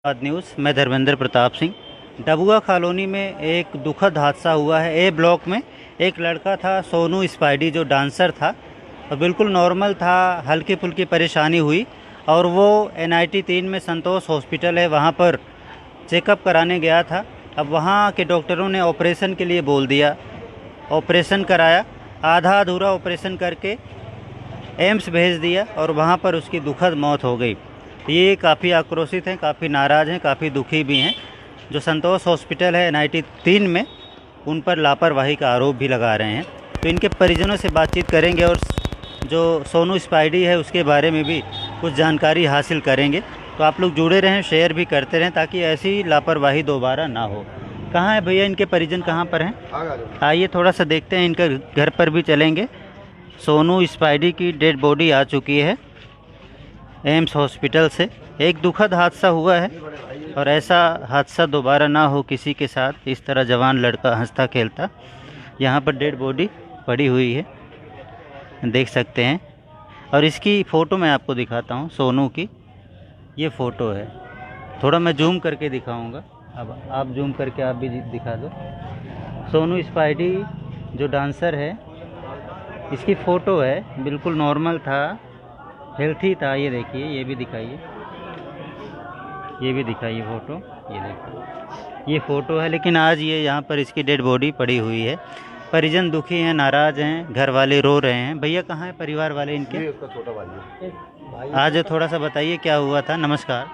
News. मैं Dharmendra Pratap Singh. Dabua colony में एक दुखद हादसा हुआ है। ए ब्लॉक में एक लड़का था, सोनू स्पाइडी, जो डांसर था और बिल्कुल नॉर्मल था। हल्की फुल्की परेशानी हुई और वो NIT 3 में संतोष हॉस्पिटल है, वहाँ पर चेकअप कराने गया था। अब वहाँ के डॉक्टरों ने ऑपरेशन के लिए बोल दिया। ऑपरेशन कराया, आधा अधूरा ऑपरेशन करके एम्स भेज दिया और वहाँ पर उसकी दुखद मौत हो गई। ये काफ़ी आक्रोशित हैं, काफ़ी नाराज़ हैं, काफ़ी दुखी भी हैं। जो संतोष हॉस्पिटल है NIT 3 में, उन पर लापरवाही का आरोप भी लगा रहे हैं। तो इनके परिजनों से बातचीत करेंगे और जो सोनू स्पाइडी है उसके बारे में भी कुछ जानकारी हासिल करेंगे। तो आप लोग जुड़े रहें, शेयर भी करते रहें ताकि ऐसी लापरवाही दोबारा ना हो। कहाँ है भैया, इनके परिजन कहाँ पर हैं? आइए थोड़ा सा देखते हैं, इनका घर पर भी चलेंगे। सोनू स्पाइडी की डेड बॉडी आ चुकी है एम्स हॉस्पिटल से। एक दुखद हादसा हुआ है और ऐसा हादसा दोबारा ना हो किसी के साथ। इस तरह जवान लड़का हंसता खेलता। यहाँ पर डेड बॉडी पड़ी हुई है, देख सकते हैं। और इसकी फ़ोटो मैं आपको दिखाता हूँ, सोनू की ये फ़ोटो है। थोड़ा मैं जूम करके दिखाऊंगा, अब आप जूम करके आप भी दिखा दो। सोनू स्पाइडी जो डांसर है, इसकी फ़ोटो है। बिल्कुल नॉर्मल था, हेल्थी था। ये देखिए, ये भी दिखाइए, ये भी दिखाइए फ़ोटो। ये देखिए, ये फ़ोटो है। लेकिन आज ये यहाँ पर इसकी डेड बॉडी पड़ी हुई है। परिजन दुखी हैं, नाराज़ हैं, घर वाले रो रहे हैं। भैया कहाँ है परिवार वाले इनके? ये उसका छोटा भाई है। आज थोड़ा सा बताइए क्या हुआ था। नमस्कार,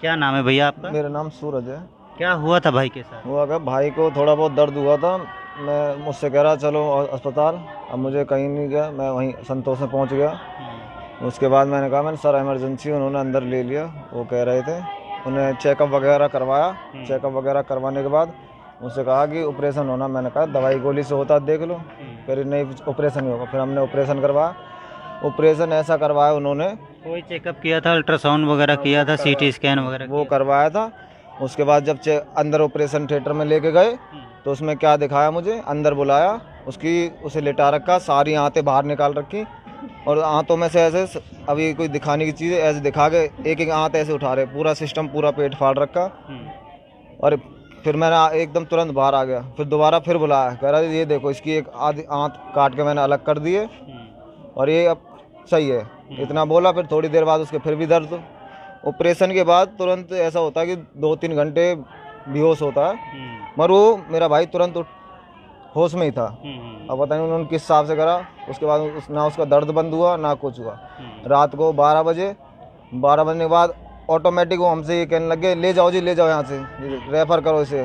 क्या नाम है भैया आपका? मेरा नाम सूरज है। क्या हुआ था भाई के साथ? हुआ क्या, भाई को थोड़ा बहुत दर्द हुआ था। मैं मुझसे कह रहा चलो अस्पताल। अब मुझे कहीं नहीं गया, मैं वहीं संतोष में पहुंच गया। उसके बाद मैंने कहा मैंने सर इमरजेंसी, उन्होंने अंदर ले लिया। वो कह रहे थे, उन्हें चेकअप वगैरह करवाया। चेकअप वगैरह करवाने के बाद मुझसे कहा कि ऑपरेशन होना। मैंने कहा दवाई गोली से होता देख लो। कह रही नहीं ऑपरेशन ही होगा। फिर हमने ऑपरेशन करवाया। ऑपरेशन ऐसा करवाया उन्होंने, कोई चेकअप किया था, अल्ट्रासाउंड वगैरह किया था, CT स्कैन वगैरह वो करवाया था। उसके बाद जब अंदर ऑपरेशन थिएटर में लेके गए तो उसमें क्या दिखाया, मुझे अंदर बुलाया, उसे लेटा रखा, सारी आंतें बाहर निकाल रखी और आंतों में से ऐसे अभी कोई दिखाने की चीज़ ऐसे दिखा के एक एक आंत ऐसे उठा रहे, पूरा सिस्टम, पूरा पेट फाड़ रखा। और फिर मैंने एकदम तुरंत बाहर आ गया। फिर दोबारा फिर बुलाया, कह रहा ये देखो इसकी एक आधी आंत काट के मैंने अलग कर दी है और ये अब सही है, इतना बोला। फिर थोड़ी देर बाद उसके फिर भी दर्द। ऑपरेशन के बाद तुरंत ऐसा होता है कि 2-3 घंटे बेहोश होता है, मगर वो मेरा भाई तुरंत होश में ही था। अब पता नहीं उन्होंने किस हिसाब से करा। उसके बाद ना उसका दर्द बंद हुआ ना कुछ हुआ। रात को 12 बजे के बाद ऑटोमेटिक वो हमसे ये कहने लगे ले जाओ जी, ले जाओ यहाँ से, रेफर करो इसे,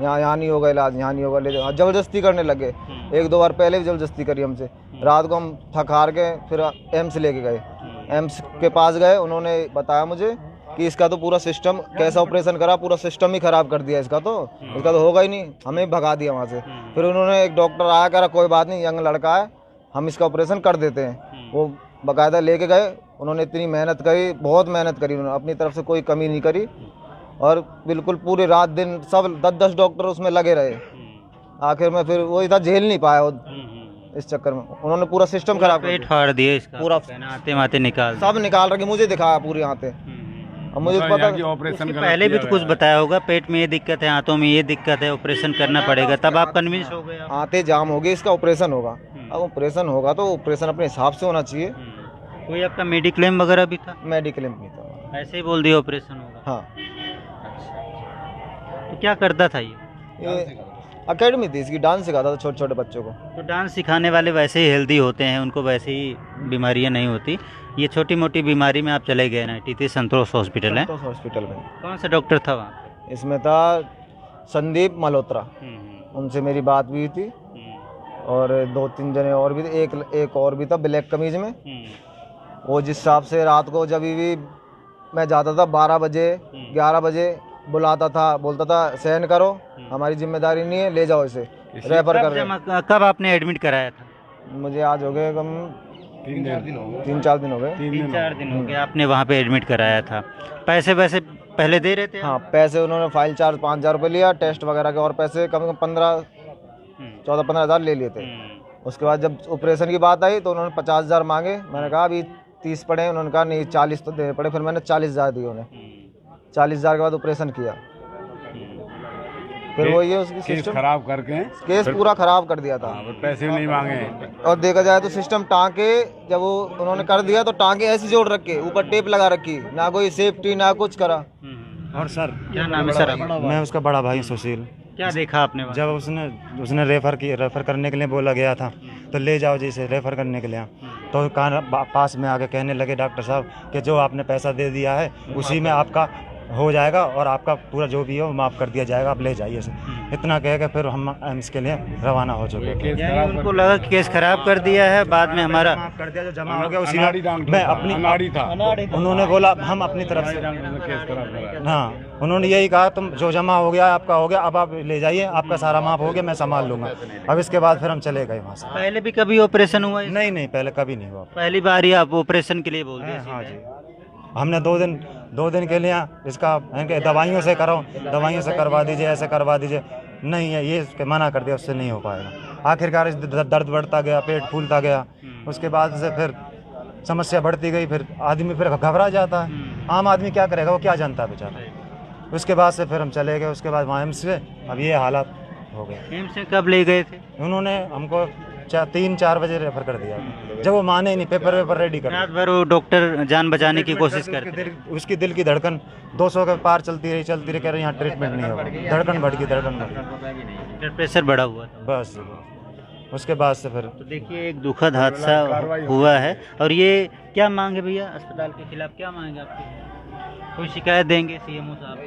यहाँ नहीं होगा इलाज, यहाँ नहीं होगा, ले जाओ। ज़बरदस्ती करने लगे। 1-2 बार पहले भी ज़बरदस्ती करी हमसे। रात को हम थक हार के फिर एम्स लेके गए। एम्स के पास गए, उन्होंने बताया मुझे कि इसका तो पूरा सिस्टम, कैसा ऑपरेशन करा, पूरा सिस्टम ही खराब कर दिया इसका तो होगा ही नहीं। हमें भगा दिया वहाँ से। फिर उन्होंने, एक डॉक्टर आया, कह रहा कोई बात नहीं, यंग लड़का है, हम इसका ऑपरेशन कर देते हैं। वो बाकायदा लेके गए। उन्होंने इतनी मेहनत करी, बहुत मेहनत करी उन्होंने, अपनी तरफ से कोई कमी नहीं करी और बिल्कुल पूरे रात दिन सब 10-10 डॉक्टर उसमें लगे रहे। आखिर में फिर वो इतना झेल नहीं पाया इस चक्कर में। उन्होंने पूरा सिस्टम खराब, पेट फाड़ दिया इसका, पूरा आते माते निकाल, सब निकाल रखे, मुझे दिखाया पूरी आंतें। अब मुझे पता ऑपरेशन पहले भी तो कुछ बताया होगा, पेट में ये दिक्कत है, हाथों में ये दिक्कत है, ऑपरेशन करना पड़ेगा, तब आप कन्विंस हो गए? आंतें जाम हो गई, इसका ऑपरेशन होगा। अब ऑपरेशन होगा तो ऑपरेशन अपने हिसाब से होना चाहिए। कोई आपका मेडिक्लेम वगैरह भी था? मेडिक्लेम नहीं था, ऐसे ही बोल दिया ऑपरेशन होगा। हाँ। अच्छा, तो क्या करता था ये अकेडमी थी इसकी, डांस सिखाता था छोटे छोटे बच्चों को। तो डांस सिखाने वाले वैसे ही हेल्दी होते हैं, उनको वैसे ही बीमारियां नहीं होती। ये छोटी मोटी बीमारी में आप चले गए NIT 3 संतोष हॉस्पिटल है। संतोष हॉस्पिटल में कौन सा डॉक्टर था वहाँ? इसमें था संदीप मल्होत्रा, उनसे मेरी बात भी हुई थी और 2-3 जने और भी थे। एक और भी था ब्लैक कमीज में। वो जिस हिसाब से रात को जब भी मैं जाता था 12 बजे 11 बजे बुलाता था, बोलता था सहन करो, हमारी जिम्मेदारी नहीं है, ले जाओ इसे, रेफर कर। कब आपने एडमिट कराया था? मुझे आज हो गए कम 3-4 दिन हो गए। 3-4 दिन हो गए आपने वहाँ पे एडमिट कराया था। पैसे वैसे पहले दे रहे थे? हाँ, पैसे उन्होंने फाइल चार्ज 5,000 रुपये लिया, टेस्ट वगैरह के और पैसे कम से कम 14-15 हज़ार ले लिए थे। उसके बाद जब ऑपरेशन की बात आई तो उन्होंने 50,000 मांगे। मैंने कहा अभी 30 पड़े, उन्होंने कहा नहीं 40 तो देने पड़े। फिर मैंने 40,000 दिए उन्हें। 40,000 के बाद ऑपरेशन किया। फिर वही है उसकी केस सिस्टम खराब करके केस पूरा खराब कर दिया था। पैसे नहीं मांगे। और देखा जाए तो सिस्टम टाँके जब वो उन्होंने कर दिया तो टाँके ऐसी जोड़ रखे, ऊपर टेप लगा रखी, ना कोई सेफ्टी ना कुछ करा। और सर क्या नाम है सर आपका? मैं उसका बड़ा भाई सुशील। क्या देखा आपने वहाँ? जब उसने रेफर करने के लिए बोला गया था तो ले जाओ जी इसे रेफर करने के लिए, तो पास में आके कहने लगे डॉक्टर साहब कि जो आपने पैसा दे दिया है उसी में आपका हो जाएगा और आपका पूरा जो भी है वो माफ़ कर दिया जाएगा, आप ले जाइए इसे। इतना कह के फिर हम एम्स के लिए रवाना हो चुके थे। यानी उनको लगा कि केस खराब कर दिया है, बाद में हमारा माफ़ कर दिया, जो जमा हो गया उसी अनाड़ी में डॉक्टर मैं था, अपनी अनाड़ी था। उन्होंने बोला हम अपनी तरफ से केस खराब करा। हाँ उन्होंने यही कहा तुम जो जमा हो गया आपका हो गया, अब आप ले जाइए, आपका सारा माफ़ हो गया, मैं संभाल लूँगा। अब इसके बाद फिर हम चले गए वहाँ से। पहले भी कभी ऑपरेशन हुआ है? नहीं पहले कभी नहीं हुआ। पहली बार ही आप ऑपरेशन के लिए बोल दिए? हाँ जी, हमने 2 दिन के लिए इसका इनके दवाइयों से कराओ, दवाइयों से करवा दीजिए, ऐसे करवा दीजिए, नहीं है ये इसके मना कर दिया, उससे नहीं हो पाएगा। आखिरकार इस दर्द बढ़ता गया, पेट फूलता गया, उसके बाद से फिर समस्या बढ़ती गई, फिर आदमी फिर घबरा जाता है। आम आदमी क्या करेगा, वो क्या जानता है बेचारा। उसके बाद से फिर हम चले गए, उसके बाद वहाँ एम्स से अब ये हालात हो गए। एम्स से कब ले गए थे? उन्होंने हमको 3-4 बजे रेफर कर दिया, जब वो माने नहीं, पेपर रेडी कर रात भर वो डॉक्टर जान बचाने की कोशिश करते थे। उसकी दिल की धड़कन 200 के पार चलती रही, कह रहे यहाँ ट्रीटमेंट नहीं होगा, धड़कन बढ़ गई। ब्लड प्रेशर बढ़ा हुआ था बस उसके बाद से फिर तो देखिए एक दुखद हादसा हुआ है। और ये क्या मांग है भैया, अस्पताल के खिलाफ क्या मांगे आपकी? कोई शिकायत देंगे सीएमओ साहब?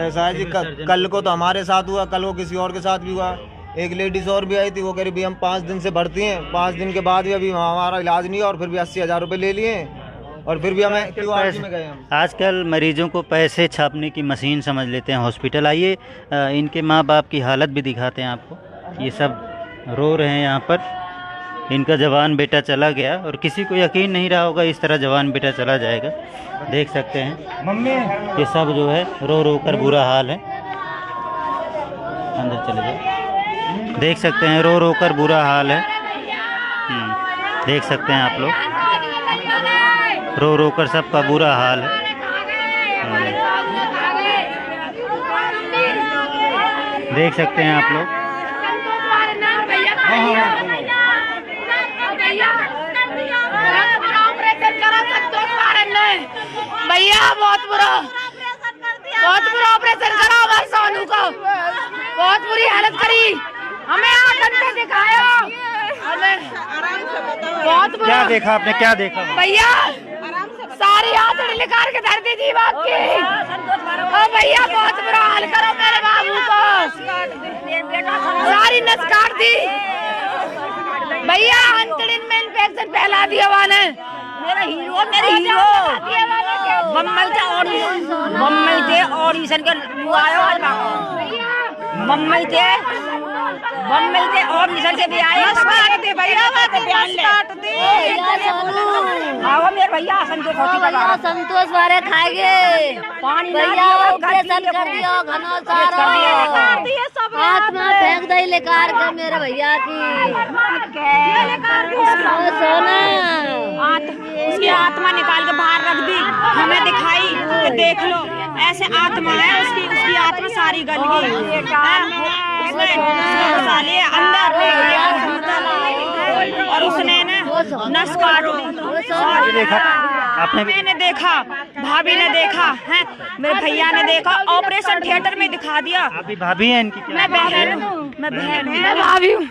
ऐसा है जी, कल को तो हमारे साथ हुआ, कल वो किसी और के साथ भी हुआ। एक लेडीज और भी आई थी, वो कह रही भी हम 5 दिन से भर्ती हैं, 5 दिन के बाद भी अभी हमारा इलाज नहीं है और फिर भी 80,000 रुपये ले लिए और फिर भी हमें QRT में गए हम। आजकल मरीजों को पैसे छापने की मशीन समझ लेते हैं हॉस्पिटल। आइए इनके माँ बाप की हालत भी दिखाते हैं आपको। ये सब रो रहे हैं यहाँ पर। इनका जवान बेटा चला गया और किसी को यकीन नहीं रहा होगा इस तरह जवान बेटा चला जाएगा। देख सकते हैं मम्मी ये सब जो है रो रो कर बुरा हाल है। अंदर चले जाओ, देख सकते हैं रो रो कर बुरा हाल है। देख सकते हैं आप लोग, रो रो कर सबका बुरा हाल है। देख सकते हैं आप लोग। भैया बहुत बुरा ऑपरेशन करा हमारे सोनू को, बहुत बुरी हालत करी, हमें 8 घंटे दिखाया, हमें बहुत बुरा। क्या देखा आपने, क्या देखा? भैया सारी आंतड़ी निकाल के धर दी थी बाप की। भैया बहुत बुरा हाल करो मेरे बाबू को, सारी नस काट दी भैया, आंतड़ी में इन्फेक्शन फैला दिया वाने। मेरा हीरो बम्बई थे ऑडिशन के बम्बई थे ऑडिशन से भी आए भैया, मेरे भैया संतोष वाले खाएंगे पानी भैया, ऑपरेशन कर दिया घना सारा, आत्मा फेंक दई लेकर के मेरे भैया की सोना, उसकी आत्मा निकाल के बाहर रख दी, हमें दिखाई कि देख लो ऐसे आत्मा है उसकी आत्मा सारी गल गई, साले अंदर और उसने ना नस काट दी। देखा आपने? मैंने देखा, भाभी ने देखा है, मेरे भैया ने देखा, ऑपरेशन थिएटर में दिखा दिया। अभी भाभी है इनकी? मैं बहन हूँ, मैं भाभी हूँ,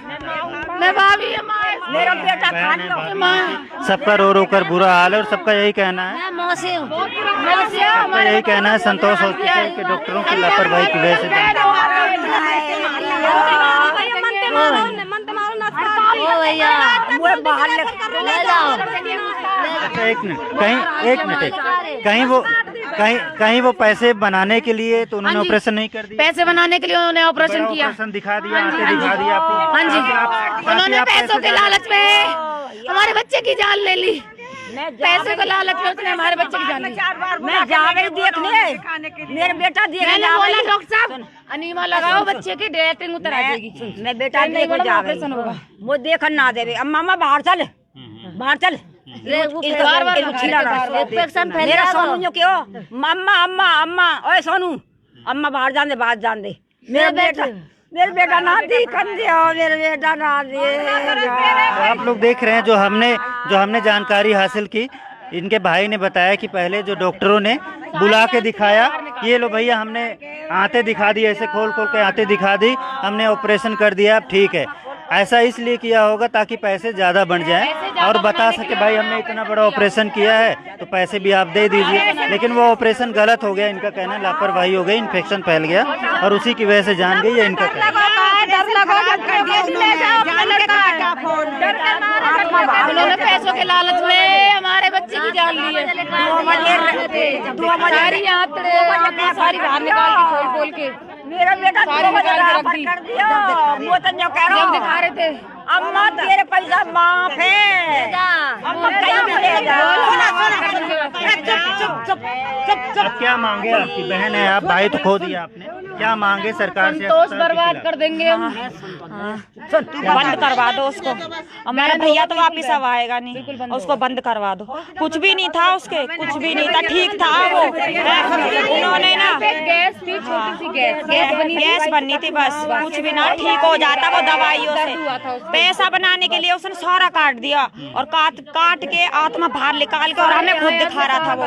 मैं भाभी हूँ, मेरा बेटा खा लो। सबका रो रो कर बुरा हाल है और सबका यही कहना है, सबका यही कहना है संतोष हॉस्पिटल के डॉक्टरों की लापरवाही की वजह से। अच्छा एक मिनट, कहीं वो पैसे बनाने के लिए तो उन्होंने ऑपरेशन नहीं कर दिया? पैसे बनाने के लिए उन्होंने ऑपरेशन किया, ऑपरेशन दिखा दिया, आंखें दिखा दिया आपको। हाँ जी, उन्होंने पैसों के लालच में हमारे बच्चे की जान ले ली, पैसे को लालच में उसने हमारे बच्चे की जान ली। मैं जा रही देखने, मेरे बेटा मैंने बोला डॉक्टर साहब अनीमा लगाओ बच्चे की डेटिंग उतर आ जाएगी, मैं बेटा नहीं ऑपरेशन होगा, वो देखन ना देवे। अब मामा बाहर चल, बाहर चल। मेरा सोनू जो क्यों अम्मा अम्मा अम्मा ओए सोनू अम्मा बाहर जान दे मेरा बेटा ना दी कंधे मेरे बेटा ना दे। तो आप लोग देख रहे हैं जो हमने जानकारी हासिल की, इनके भाई ने बताया कि पहले जो डॉक्टरों ने बुला के दिखाया, ये लो भैया हमने आंतें दिखा दी, ऐसे खोल के आंतें दिखा दी, हमने ऑपरेशन कर दिया, अब ठीक है। ऐसा इसलिए किया होगा ताकि पैसे ज़्यादा बढ़ जाएं और बता सके भाई हमने इतना बड़ा ऑपरेशन किया है तो पैसे भी आप दे दीजिए, लेकिन वो ऑपरेशन गलत हो गया, इनका कहना लापरवाही हो गई, इन्फेक्शन फैल गया और उसी की वजह से जान गई है इनका कहना। उन्होंने पैसों के लालच में हमारे बच्चे की जान ली है। सारी आंतड़े सारी बाहर निकाल के खोल के मेरा बेटा कर दिया वो तो जो कह रहा दिखा रहे थे अम्मा तेरे पैसा माफ है अम्मा कहीं भी ले अब क्या मांगे? आपकी बहन है, आप भाई तो खो दिया आपने, क्या मांगे सरकार से? संतोष बर्बाद कर देंगे हम। बंद करवा दो उसको, और मेरा भैया तो वापिस अब आएगा नहीं, उसको बंद करवा दो। कुछ भी नहीं था उसके, कुछ भी नहीं था, ठीक था वो। उन्होंने ना गैस थी, छोटी सी गैस बननी थी बस, कुछ भी ना ठीक हो जाता वो दवाइयों से। पैसा बनाने के लिए उसने सारा काट दिया और काट के आत्मा बाहर निकाल के, और हमें खुद दिखा रहा था वो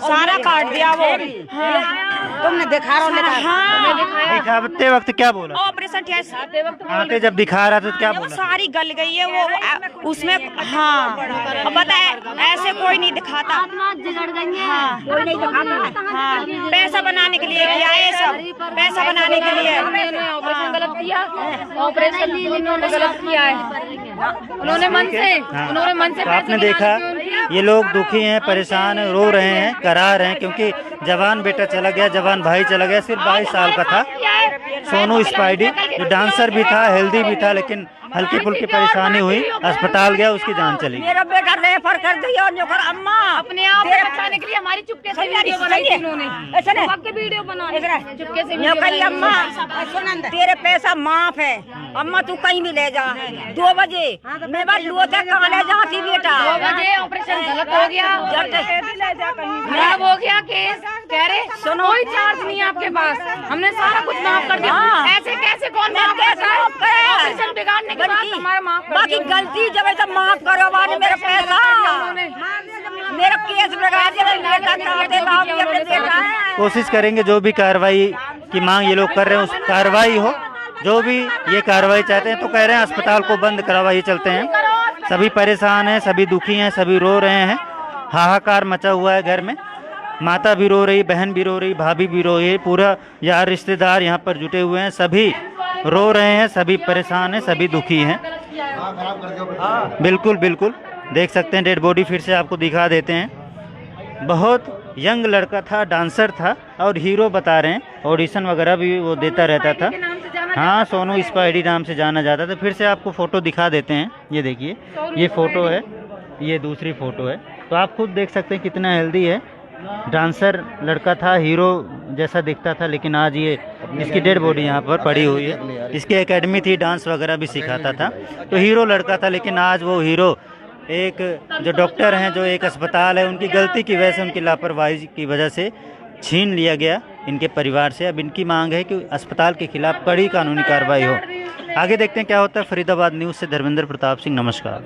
सारा काट दिया वो। तुमने दिखा दिखाते वक्त क्या बोला? ऑपरेशन आते जब दिखा रहा था तो क्या बोला? सारी गल गई है वो उसमें। हाँ बताए ऐसे कोई नहीं दिखाता, कोई नहीं दिखाता। हाँ पैसा बनाने के लिए किया है सब, पैसा बनाने के लिए। ऑपरेशन गलत किया, ऑपरेशन उन्होंने गलत किया है, उन्होंने मन से तो आपने देखा ये लोग दुखी हैं, परेशान हैं, रो रहे हैं, करा रहे हैं, क्योंकि जवान बेटा चला गया, जवान भाई चला गया, सिर्फ 22 साल का था सोनू स्पाइडी, जो डांसर भी था, हेल्दी भी था, लेकिन हल्की फुल्की परेशानी हुई, अस्पताल गया, उसकी जान चली गई। मेरा बेटा रेफर कर दिया अम्मा अपने आप को बचाने के लिए हमारी चुपके से वीडियो बनाई थी इन्होंने, ऐसे वीडियो बनाने चुपके से अम्मा तेरे पैसा माफ है अम्मा, तू कहीं भी ले जा। 2 बजे मैं बस लोटे कहाँ ले जाती बेटा, 2 बजे ऑपरेशन गलत हो गया, खराब हो गया केस, कह रहे सुनो कोई चार्ज नहीं है आपके पास, हमने सारा कुछ माफ कर दिया। ऐसे कैसे कौन माफ करता है? ऑपरेशन बिगाड़ने के बाद हमारा माफ कर बाकी गलती जब ऐसा माफ करो वाले मेरा पैसा मेरा केस बिगाड़ दिया। कोशिश करेंगे जो भी कार्रवाई की मांग ये लोग कर रहे हैं उस कार्रवाई हो, जो भी ये कार्रवाई चाहते हैं। तो कह रहे हैं अस्पताल को बंद करवाइए, चलते हैं। सभी परेशान हैं, सभी दुखी हैं, सभी रो रहे हैं, हाहाकार मचा हुआ है घर में, माता भी रो रही, बहन भी रो रही, भाभी भी रो रही है, पूरा यार रिश्तेदार यहाँ पर जुटे हुए हैं, सभी रो रहे हैं, सभी परेशान हैं, सभी दुखी हैं। बिल्कुल बिल्कुल देख सकते हैं, डेड बॉडी फिर से आपको दिखा देते हैं। बहुत यंग लड़का था, डांसर था और हीरो बता रहे हैं, ऑडिशन वगैरह भी वो देता रहता था। हाँ, सोनू स्पाइडी नाम से जाना जाता था। फिर से आपको फ़ोटो दिखा देते हैं, ये देखिए, ये फ़ोटो है, ये दूसरी फ़ोटो है, तो आप खुद देख सकते हैं कितना हेल्दी है। डांसर लड़का था, हीरो जैसा दिखता था, लेकिन आज ये इसकी डेड बॉडी यहाँ पर पड़ी हुई है। इसकी एकेडमी थी, डांस वगैरह भी सिखाता था, तो हीरो लड़का था, लेकिन आज वो हीरो एक जो डॉक्टर हैं, जो एक अस्पताल है, उनकी गलती की वजह से, उनकी लापरवाही की वजह से छीन लिया गया इनके परिवार से। अब इनकी मांग है कि अस्पताल के खिलाफ कड़ी कानूनी कार्रवाई हो। आगे देखते हैं क्या होता है। फरीदाबाद न्यूज़ से धर्मेंद्र प्रताप सिंह, नमस्कार।